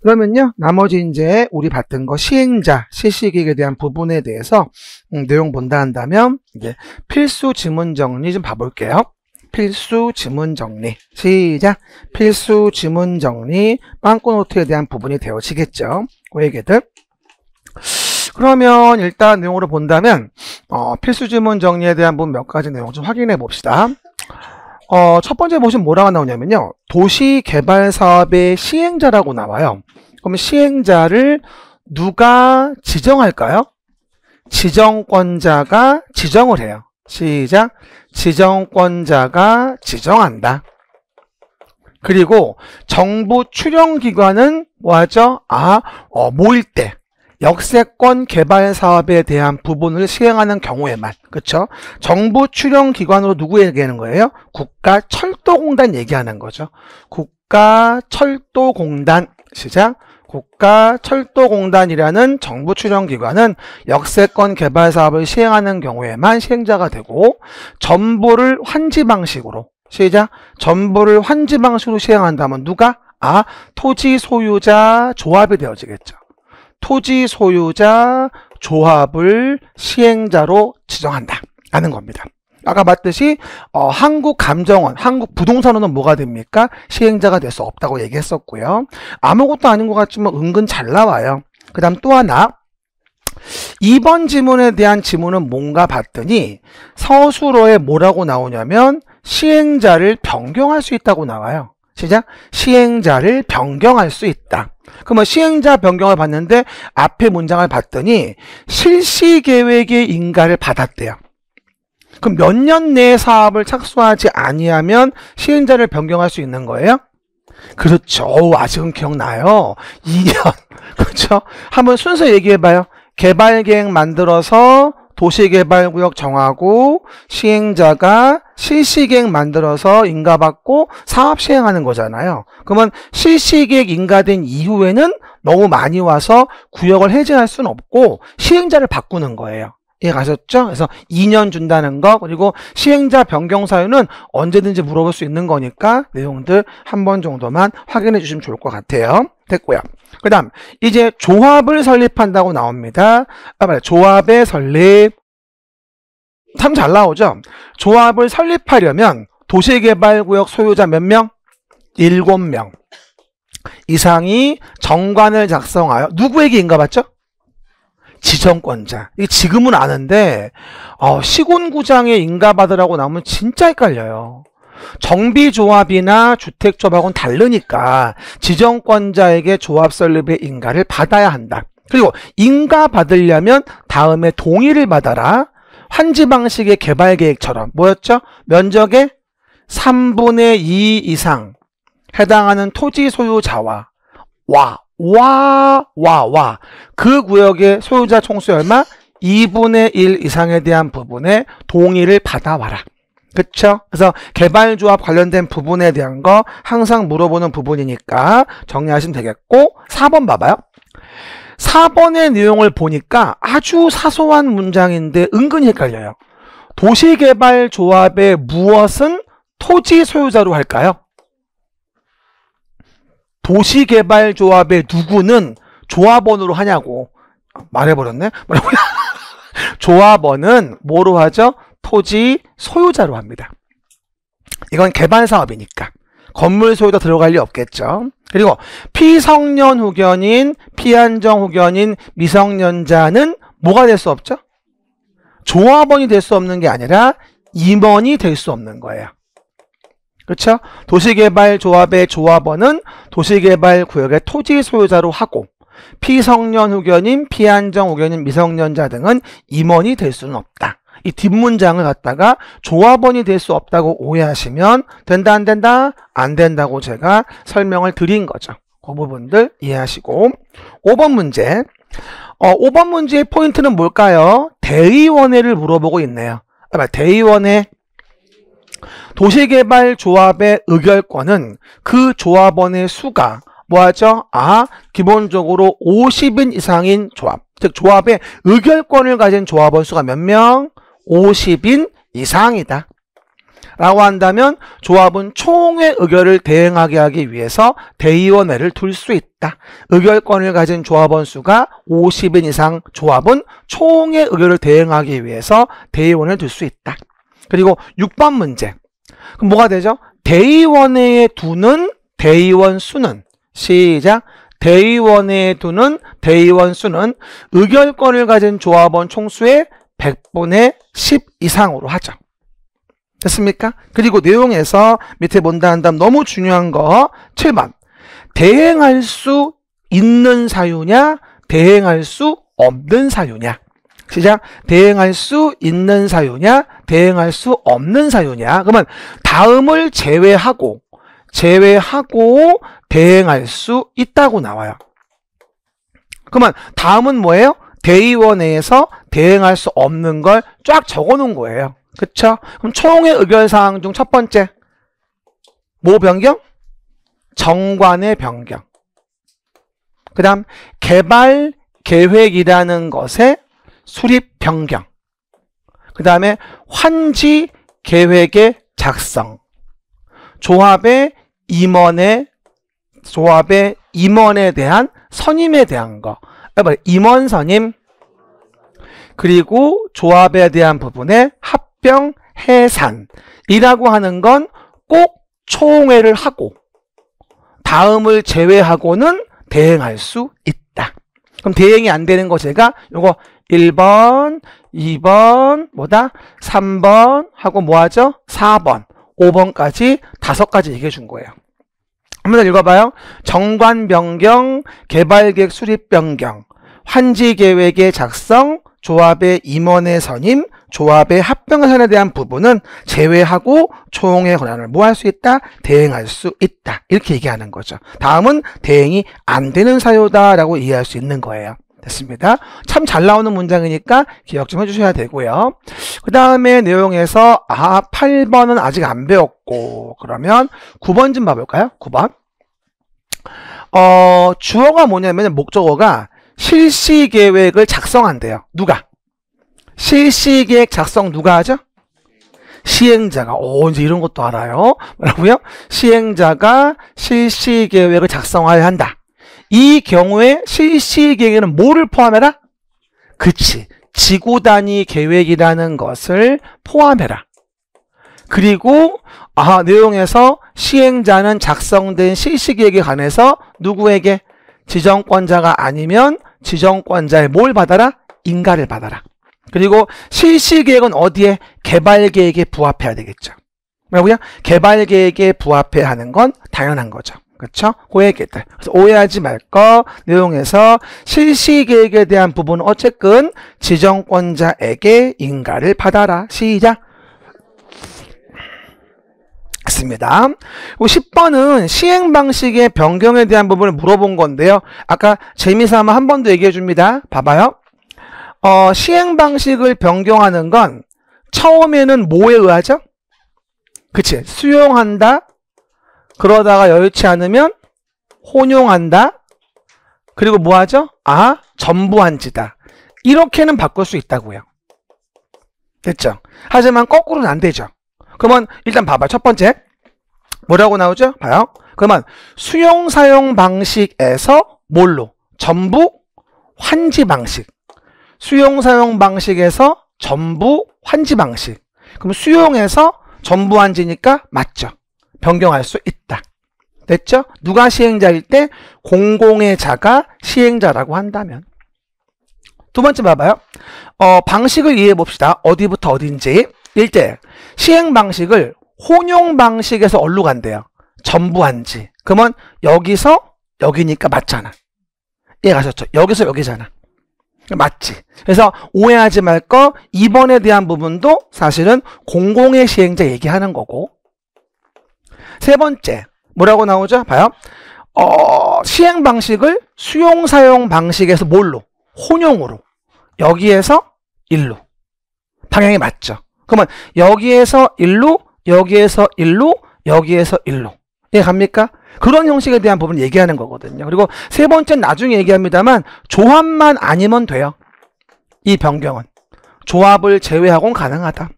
그러면요, 나머지 이제 우리 봤던 거 시행자, 실시기획에 대한 부분에 대해서 내용 본다 한다면 이제 필수 지문 정리 좀 봐볼게요. 필수 지문 정리. 시작. 필수 지문 정리. 빵꾸노트에 대한 부분이 되어지겠죠. 그 얘기들. 그러면 일단 내용으로 본다면 필수 지문 정리에 대한 부분 몇 가지 내용 좀 확인해 봅시다. 첫 번째 보시면 뭐라고 나오냐면요. 도시개발사업의 시행자라고 나와요. 그럼 시행자를 누가 지정할까요? 지정권자가 지정을 해요. 시작. 지정권자가 지정한다. 그리고 정부 출연기관은 뭐하죠? 모일 때 역세권 개발 사업에 대한 부분을 시행하는 경우에만, 그쵸? 정부 출연기관으로 누구 얘기하는 거예요? 국가철도공단 얘기하는 거죠. 국가철도공단. 시작. 국가철도공단이라는 정부 출연기관은 역세권 개발 사업을 시행하는 경우에만 시행자가 되고, 전부를 환지 방식으로, 시작. 전부를 환지 방식으로 시행한다면 누가? 토지 소유자 조합이 되어지겠죠. 토지 소유자 조합을 시행자로 지정한다 라는 겁니다. 아까 봤듯이 한국감정원, 한국부동산원은 뭐가 됩니까? 시행자가 될 수 없다고 얘기했었고요. 아무것도 아닌 것 같지만 은근 잘 나와요. 그 다음 또 하나, 2번 지문에 대한 지문은 뭔가 봤더니 서술어에 뭐라고 나오냐면 시행자를 변경할 수 있다고 나와요. 시작. 시행자를 변경할 수 있다. 그러면 시행자 변경을 봤는데 앞에 문장을 봤더니 실시계획의 인가를 받았대요. 그럼 몇 년 내에 사업을 착수하지 아니하면 시행자를 변경할 수 있는 거예요? 그렇죠. 아직은 기억나요. 2년. 그렇죠? 한번 순서 얘기해봐요. 개발계획 만들어서 도시개발구역 정하고 시행자가 실시계획 만들어서 인가받고 사업 시행하는 거잖아요. 그러면 실시계획 인가된 이후에는 너무 많이 와서 구역을 해제할 수는 없고 시행자를 바꾸는 거예요. 이해 가셨죠? 그래서 2년 준다는 거, 그리고 시행자 변경 사유는 언제든지 물어볼 수 있는 거니까 내용들 한 번 정도만 확인해 주시면 좋을 것 같아요. 됐고요. 그 다음 이제 조합을 설립한다고 나옵니다. 조합의 설립. 참 잘 나오죠? 조합을 설립하려면 도시개발구역 소유자 몇 명? 7명 이상이 정관을 작성하여 누구에게 인가받죠? 지정권자. 이게 지금은 아는데 시군구장에 인가받으라고 나오면 진짜 헷갈려요. 정비조합이나 주택조합하고는 다르니까 지정권자에게 조합 설립의 인가를 받아야 한다. 그리고 인가받으려면 다음에 동의를 받아라. 환지 방식의 개발계획처럼 뭐였죠? 면적의 3분의 2 이상 해당하는 토지 소유자와 그 구역의 소유자 총수 얼마? 2분의 1 이상에 대한 부분에 동의를 받아와라. 그쵸? 그래서 개발조합 관련된 부분에 대한 거 항상 물어보는 부분이니까 정리하시면 되겠고, 4번 봐봐요. 4번의 내용을 보니까 아주 사소한 문장인데 은근히 헷갈려요. 도시개발조합의 무엇은 토지 소유자로 할까요? 도시개발조합의 누구는 조합원으로 하냐고 말해버렸네. 뭐라고요? 조합원은 뭐로 하죠? 토지 소유자로 합니다. 이건 개발사업이니까 건물 소유자 들어갈 리 없겠죠. 그리고 피성년 후견인, 피한정 후견인, 미성년자는 뭐가 될 수 없죠? 조합원이 될 수 없는 게 아니라 임원이 될 수 없는 거예요. 그렇죠? 도시개발조합의 조합원은 도시개발구역의 토지 소유자로 하고, 피성년 후견인, 피한정 후견인, 미성년자 등은 임원이 될 수는 없다. 이 뒷문장을 갖다가 조합원이 될 수 없다고 오해하시면 된다, 안 된다? 안 된다고 제가 설명을 드린 거죠. 그 부분들 이해하시고. 5번 문제. 5번 문제의 포인트는 뭘까요? 대의원회를 물어보고 있네요. 대의원회. 도시개발조합의 의결권은 그 조합원의 수가 뭐하죠? 기본적으로 50인 이상인 조합. 즉 조합의 의결권을 가진 조합원 수가 몇 명? 50인 이상이다. 라고 한다면 조합은 총회 의결을 대행하게 하기 위해서 대의원회를 둘 수 있다. 의결권을 가진 조합원 수가 50인 이상 조합은 총회 의결을 대행하기 위해서 대의원을 둘 수 있다. 그리고 6번 문제. 그럼 뭐가 되죠? 대의원회에 두는 대의원 수는 시작. 대의원회에 두는 대의원 수는 의결권을 가진 조합원 총수의 100분의 10 이상으로 하죠. 됐습니까? 그리고 내용에서 밑에 본다 한다면 너무 중요한 거 7번. 대행할 수 있는 사유냐, 대행할 수 없는 사유냐. 시작. 대행할 수 있는 사유냐, 대행할 수 없는 사유냐. 그러면 다음을 제외하고 대행할 수 있다고 나와요. 그러면 다음은 뭐예요? 대의원회에서 대행할 수 없는 걸 쫙 적어 놓은 거예요. 그쵸? 그럼 총회 의결사항 중 첫 번째 뭐 변경? 정관의 변경. 그 다음 개발 계획이라는 것의 수립 변경. 그 다음에 환지 계획의 작성. 조합의 임원에 대한 선임에 대한 거. 임원 선임. 그리고 조합에 대한 부분의 합병 해산이라고 하는 건 꼭 총회를 하고 다음을 제외하고는 대행할 수 있다. 그럼 대행이 안 되는 거 제가 요거 1번, 2번, 뭐다? 3번 하고 뭐 하죠? 4번, 5번까지 5가지 얘기해 준 거예요. 한번 더 읽어봐요. 정관 변경, 개발계획 수립 변경, 환지 계획의 작성, 조합의 임원의 선임, 조합의 합병선에 대한 부분은 제외하고 총회 권한을 뭐 할 수 있다? 대행할 수 있다. 이렇게 얘기하는 거죠. 다음은 대행이 안 되는 사유다라고 이해할 수 있는 거예요. 됐습니다. 참 잘 나오는 문장이니까 기억 좀 해주셔야 되고요. 그 다음에 내용에서 8번은 아직 안 배웠고 그러면 9번 좀 봐볼까요? 9번. 주어가 뭐냐면 목적어가 실시계획을 작성한대요. 누가? 실시계획 작성 누가 하죠? 시행자가. 이제 이런 것도 알아요. 뭐라고요? 시행자가 실시계획을 작성해야 한다. 이 경우에 실시계획에는 뭐를 포함해라? 그치. 지구단위 계획이라는 것을 포함해라. 그리고 내용에서 시행자는 작성된 실시계획에 관해서 누구에게? 지정권자가 아니면 지정권자의 뭘 받아라? 인가를 받아라. 그리고 실시계획은 어디에? 개발계획에 부합해야 되겠죠. 뭐라고요? 개발계획에 부합해야 하는 건 당연한 거죠. 그렇죠? 오해했겠다. 그래서 오해하지 말 거 내용에서 실시계획에 대한 부분은 어쨌든 지정권자에게 인가를 받아라. 시작. 있습니다. 10번은 시행 방식의 변경에 대한 부분을 물어본 건데요. 아까 재미삼아 한 번 더 얘기해 줍니다. 봐봐요. 시행 방식을 변경하는 건 처음에는 뭐에 의하죠? 그치? 수용한다. 그러다가 여의치 않으면 혼용한다. 그리고 뭐 하죠? 전부한지다. 이렇게는 바꿀 수 있다고요. 됐죠? 하지만 거꾸로는 안 되죠. 그러면 일단 봐봐. 첫 번째 뭐라고 나오죠? 봐요. 그러면 수용 사용 방식에서 뭘로? 전부 환지 방식. 수용 사용 방식에서 전부 환지 방식. 그럼 수용에서 전부 환지니까 맞죠? 변경할 수 있다. 됐죠? 누가 시행자일 때 공공의 자가 시행자라고 한다면. 두 번째 봐봐요. 방식을 이해해 봅시다. 어디부터 어딘지. 1대 시행 방식을 혼용 방식에서 어디로 간대요? 전부한지. 그러면 여기서 여기니까 맞잖아. 이해가셨죠? 여기서 여기잖아. 맞지? 그래서 오해하지 말 거 2번에 대한 부분도 사실은 공공의 시행자 얘기하는 거고. 세 번째 뭐라고 나오죠? 봐요. 시행 방식을 수용 사용 방식에서 뭘로? 혼용으로. 여기에서 일로. 방향이 맞죠? 그러면 여기에서 일로, 여기에서 일로, 여기에서 일로. 이해갑니까? 그런 형식에 대한 부분을 얘기하는 거거든요. 그리고 세 번째는 나중에 얘기합니다만 조합만 아니면 돼요. 이 변경은. 조합을 제외하고는 가능하다.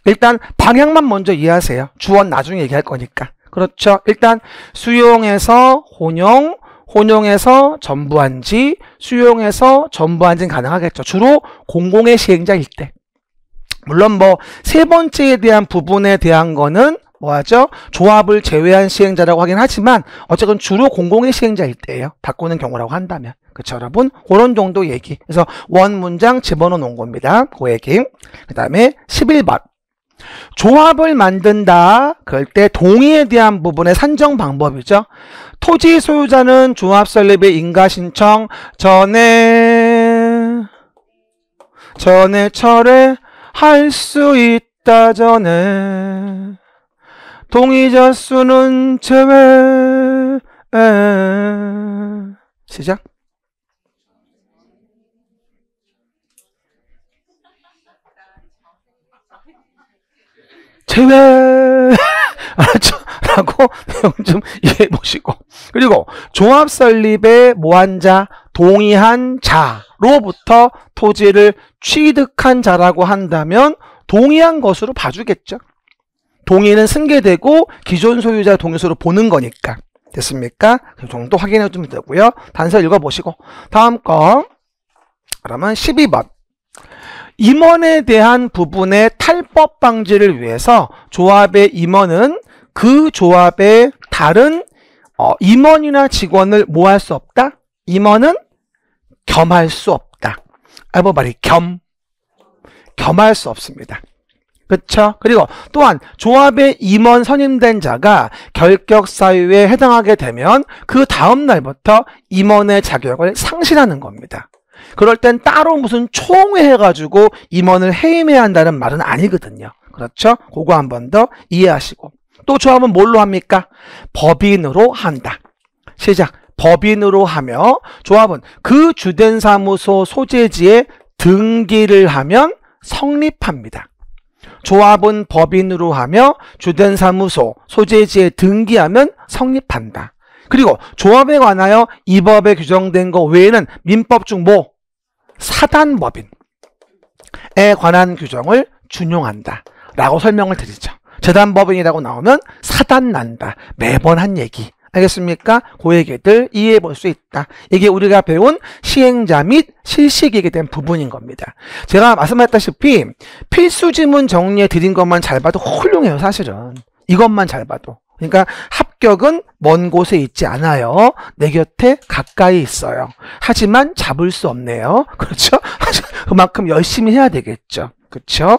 일단 방향만 먼저 이해하세요. 주어 나중에 얘기할 거니까. 그렇죠. 일단 수용해서 혼용, 혼용해서 전부한지, 수용해서 전부한지는 가능하겠죠. 주로 공공의 시행자일 때. 물론 뭐 세 번째에 대한 부분에 대한 거는 뭐하죠? 조합을 제외한 시행자라고 하긴 하지만 어쨌든 주로 공공의 시행자일 때예요. 바꾸는 경우라고 한다면. 그렇죠, 여러분? 그런 정도 얘기. 그래서 원 문장 집어넣어 놓은 겁니다. 그 얘기. 그 다음에 11번. 조합을 만든다. 그럴 때 동의에 대한 부분의 산정 방법이죠. 토지 소유자는 조합 설립의 인가 신청 전에 철회할 수 있다 전에 동의자 수는 제외. 시작. 제외. 알았죠? 라고 좀 이해해 보시고. 그리고 조합 설립에 뭐한 자, 동의한 자로부터 토지를 취득한 자라고 한다면 동의한 것으로 봐주겠죠. 동의는 승계되고 기존 소유자 동의서로 보는 거니까. 됐습니까? 그 정도 확인해 주면 되고요. 단서 읽어보시고. 다음 거. 그러면 12번. 임원에 대한 부분의 탈법 방지를 위해서 조합의 임원은 그 조합의 다른 임원이나 직원을 뭐 할 수 없다? 임원은 겸할 수 없다. everybody 겸할 수 없습니다. 그렇죠? 그리고 또한 조합의 임원 선임된 자가 결격 사유에 해당하게 되면 그 다음 날부터 임원의 자격을 상실하는 겁니다. 그럴 땐 따로 무슨 총회 해가지고 임원을 해임해야 한다는 말은 아니거든요. 그렇죠? 그거 한 번 더 이해하시고. 또 조합은 뭘로 합니까? 법인으로 한다. 시작. 법인으로 하며 조합은 그 주된 사무소 소재지에 등기를 하면 성립합니다. 조합은 법인으로 하며 주된 사무소 소재지에 등기하면 성립한다. 그리고 조합에 관하여 이 법에 규정된 것 외에는 민법 중 뭐? 사단법인에 관한 규정을 준용한다 라고 설명을 드리죠. 재단법인이라고 나오면 사단 난다. 매번 한 얘기. 알겠습니까? 그 얘기들 이해해 볼 수 있다. 이게 우리가 배운 시행자 및 실시기에 대한 부분인 겁니다. 제가 말씀드렸다시피 필수 지문 정리해 드린 것만 잘 봐도 훌륭해요. 사실은 이것만 잘 봐도. 그러니까 합격은 먼 곳에 있지 않아요. 내 곁에 가까이 있어요. 하지만 잡을 수 없네요. 그렇죠? 그만큼 열심히 해야 되겠죠. 그렇죠?